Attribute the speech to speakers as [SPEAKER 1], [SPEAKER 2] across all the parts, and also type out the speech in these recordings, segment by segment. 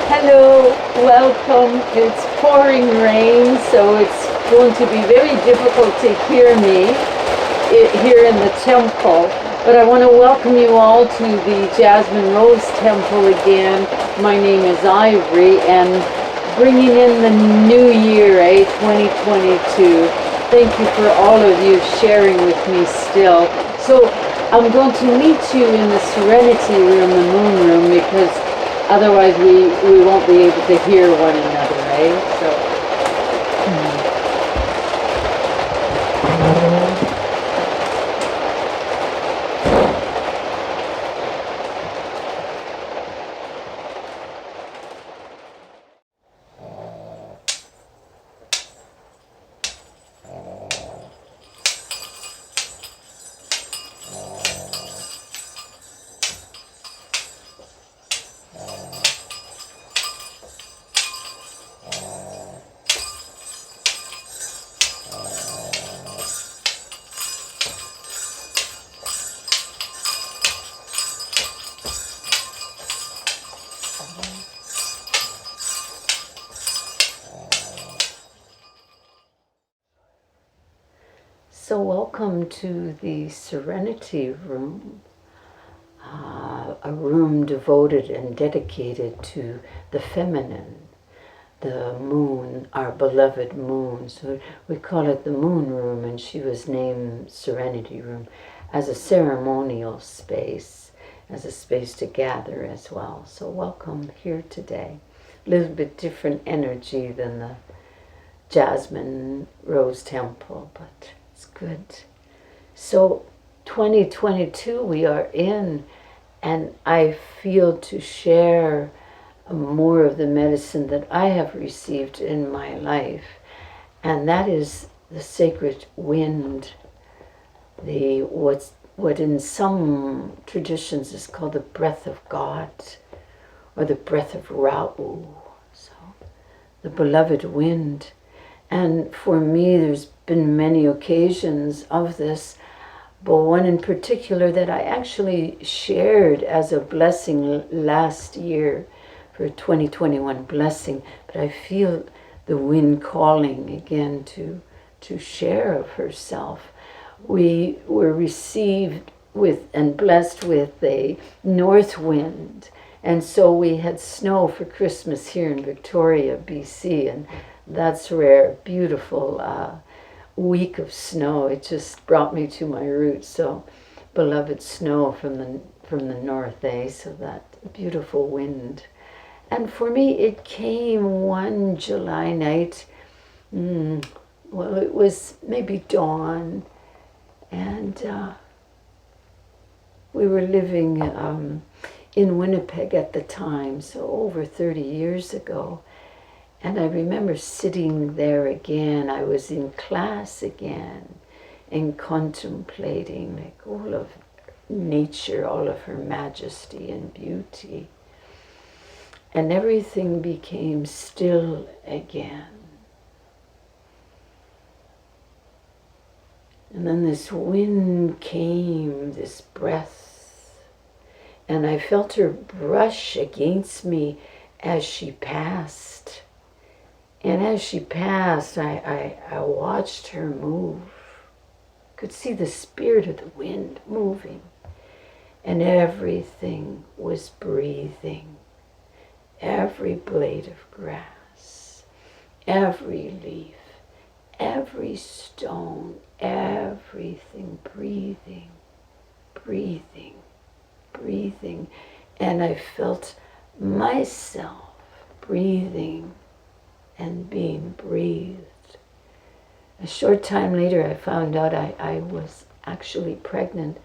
[SPEAKER 1] Hello, welcome. It's pouring rain, so it's going to be very difficult to hear me here in the temple. But I want to welcome you all to the Jasmine Rose Temple again. My name is Ivry, and bringing in the new year, 2022. Thank you for all of you sharing with me still. So I'm going to meet you in the Serenity Room, the Moon Room, because otherwise we won't be able to hear one another, right? So. So welcome to the Serenity Room, a room devoted and dedicated to the feminine, the moon, our beloved moon. So we call it the Moon Room, and she was named Serenity Room as a ceremonial space, as a space to gather as well. So welcome here today. A little bit different energy than the Jasmine Rose Temple, but it's good. So 2022 we are in, and I feel to share more of the medicine that I have received in my life, and that is the sacred wind, what in some traditions is called the breath of God, or the breath of Ra'u, so the beloved wind. And for me, there's been many occasions of this, but one in particular that I actually shared as a blessing last year for 2021 blessing, but I feel the wind calling again to share of herself. We were received with and blessed with a north wind, and so we had snow for Christmas here in Victoria, BC, and that's rare, beautiful week of snow. It just brought me to my roots. So beloved snow from the north, so that beautiful wind. And for me, it came one July night. Well, it was maybe dawn, and we were living in Winnipeg at the time, so over 30 years ago. And I remember sitting there again. I was in class again and contemplating like all of nature, all of her majesty and beauty. And everything became still again. And then this wind came, this breath, and I felt her brush against me as she passed. And as she passed, I watched her move. Could see the spirit of the wind moving. And everything was breathing. Every blade of grass, every leaf, every stone, everything breathing, breathing, breathing. And I felt myself breathing and being breathed. A short time later, I found out I was actually pregnant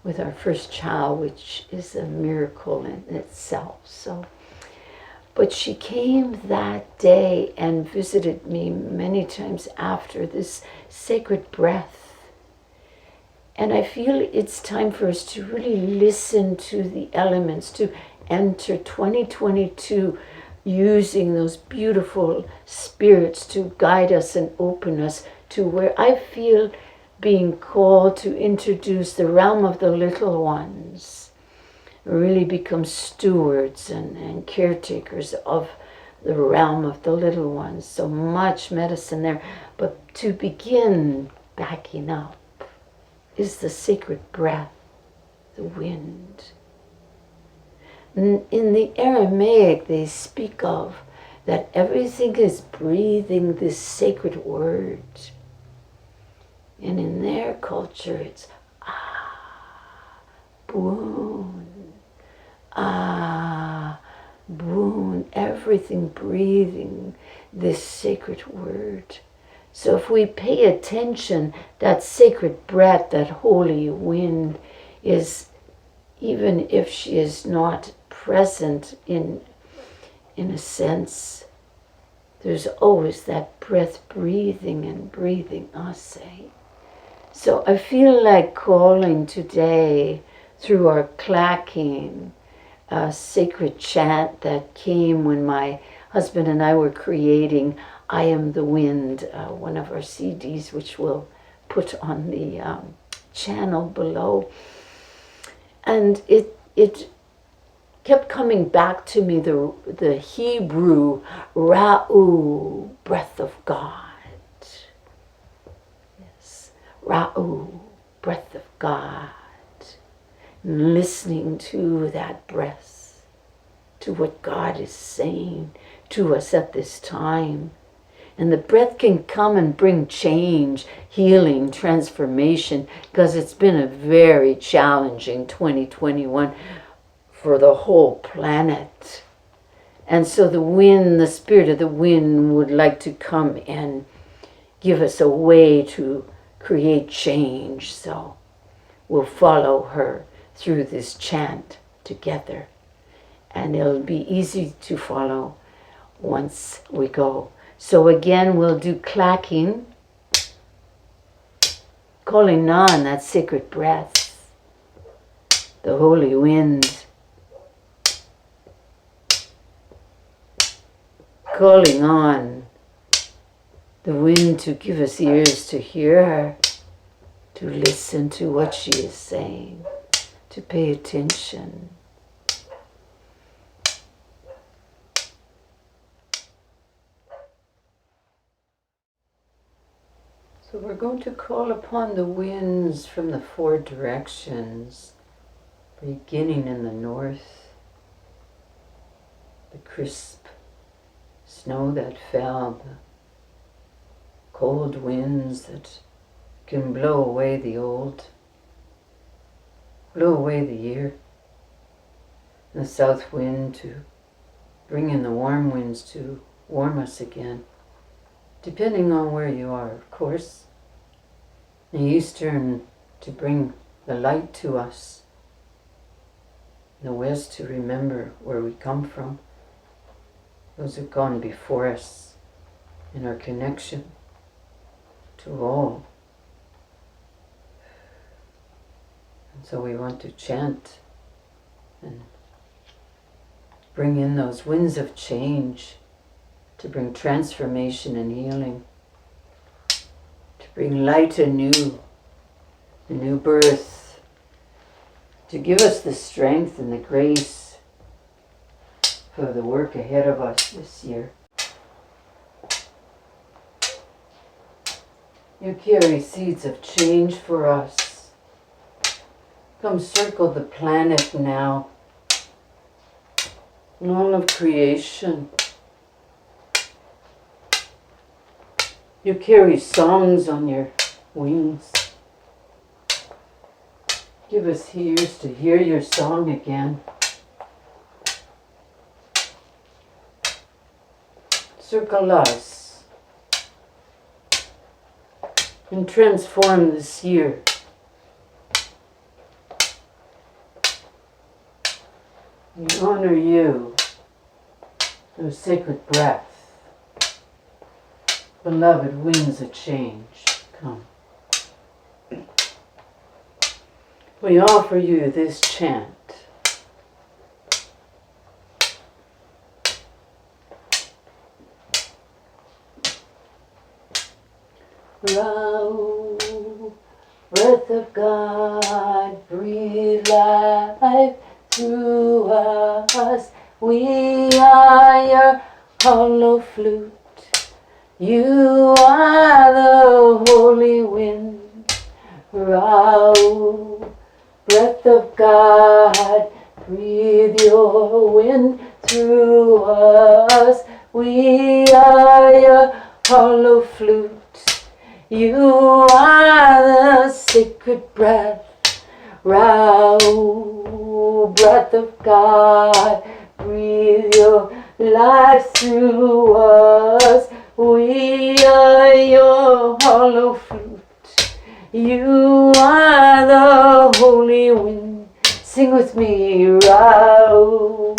[SPEAKER 1] with our first child, which is a miracle in itself. So, but she came that day and visited me many times after, this sacred breath. And I feel it's time for us to really listen to the elements, to enter 2022 using those beautiful spirits to guide us and open us to where I feel being called to introduce the realm of the little ones, really become stewards and caretakers of the realm of the little ones. So much medicine there. But to begin backing up is the sacred breath, the wind. In the Aramaic, they speak of that everything is breathing this sacred word. And in their culture, it's boon, boon, everything breathing this sacred word. So if we pay attention, that sacred breath, that holy wind is, even if she is not present in a sense, there's always that breath breathing and breathing us, eh? So I feel like calling today through our clacking, a sacred chant that came when my husband and I were creating I Am the Wind, one of our CDs, which we'll put on the channel below. And it kept coming back to me, the Hebrew Ra'u, breath of God. Yes, Ra'u, breath of God. And listening to that breath, to what God is saying to us at this time. And the breath can come and bring change, healing, transformation, because it's been a very challenging 2021 for the whole planet. And so the wind, the spirit of the wind would like to come and give us a way to create change. So we'll follow her through this chant together. And it'll be easy to follow once we go. So again, we'll do clacking, calling on that sacred breath, the holy wind, calling on the wind to give us ears to hear her, to listen to what she is saying, to pay attention. So we're going to call upon the winds from the four directions, beginning in the north, the crisp snow that fell, the cold winds that can blow away the old, blow away the year, and the south wind to bring in the warm winds to warm us again, depending on where you are, of course. The eastern to bring the light to us, the west to remember where we come from, those who've gone before us in our connection to all. And so we want to chant and bring in those winds of change to bring transformation and healing, to bring light anew, a new birth, to give us the strength and the grace for the work ahead of us this year. You carry seeds of change for us. Come circle the planet now, and all of creation. You carry songs on your wings. Give us ears to hear your song again. Circle us and transform this year. We honor you, O sacred breath. Beloved winds of change, come. We offer you this chant. Rao, breath of God, breathe life through us. We are your hollow flute. You are the holy wind. Raoul, breath of God, breathe your wind through us. We are your hollow flute. You are the sacred breath. Raoul, breath of God, breathe your life through us. We are your hollow flute. You are the holy wind. Sing with me. Raoul,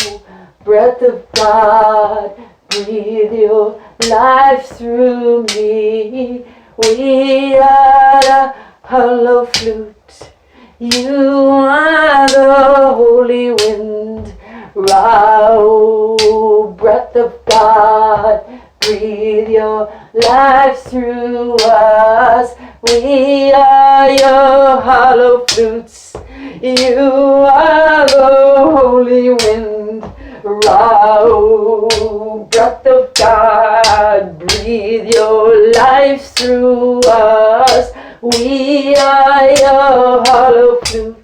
[SPEAKER 1] breath of God, breathe your life through me. We are the hollow flute. You are the holy wind. Raoul, breath of God, breathe your life through us. We are your hollow flutes. You are the holy wind. Raoul, breath of God, breathe your life through us. We are your hollow flute.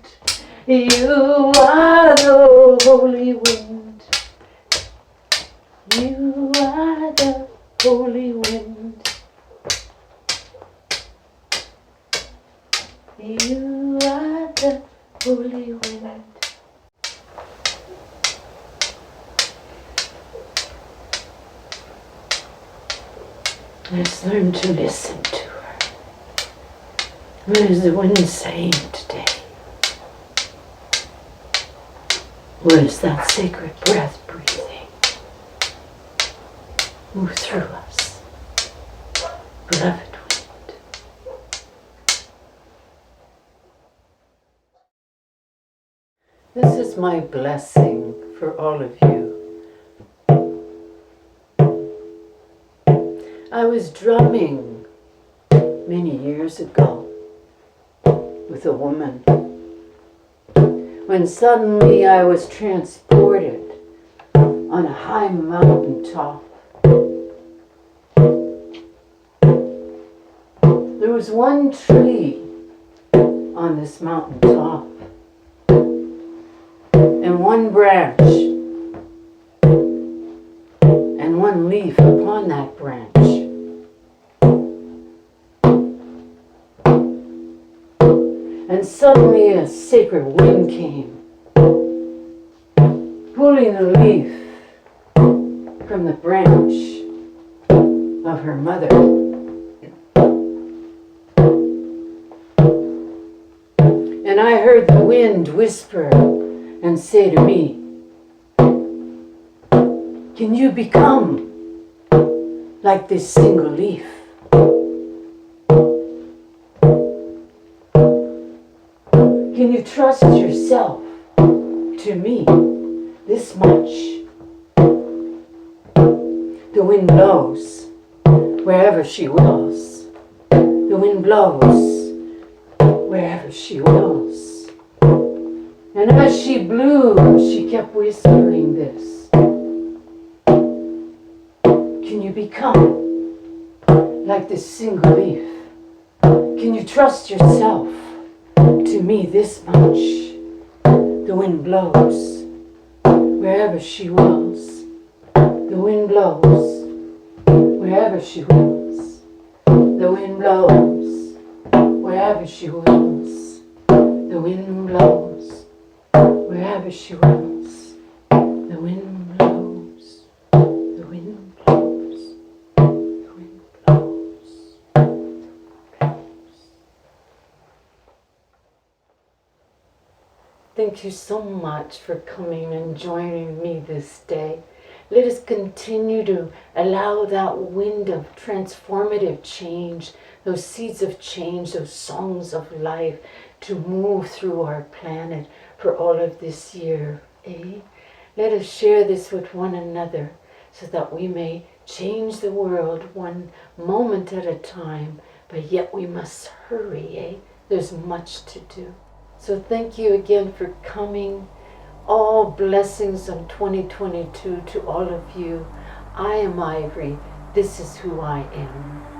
[SPEAKER 1] You are the holy wind. You are the holy wind. You are the holy wind. Let's learn to listen to her. What is the wind saying today? What is that sacred breath breathing? Move through us, beloved wind. This is my blessing for all of you. I was drumming many years ago with a woman when suddenly I was transported on a high mountain top. There was one tree on this mountain top and one branch and one leaf upon that branch. And suddenly a sacred wind came, pulling the leaf from the branch of her mother. And I heard the wind whisper and say to me, can you become like this single leaf? Can you trust yourself to me this much? The wind blows wherever she wills. The wind blows wherever she wills. And as she blew, she kept whispering this. Can you become like this single leaf? Can you trust yourself to me this much? The wind blows wherever she wills. The wind blows wherever she wills. The wind blows wherever she wills. The wind blows wherever she wills. The wind blows. The wind blows. The wind blows. Thank you so much for coming and joining me this day. Let us continue to allow that wind of transformative change, those seeds of change, those songs of life to move through our planet for all of this year. Let us share this with one another so that we may change the world one moment at a time, but yet we must hurry. There's much to do. So thank you again for coming. All blessings on 2022 to all of you. I am Ivry. This is who I am.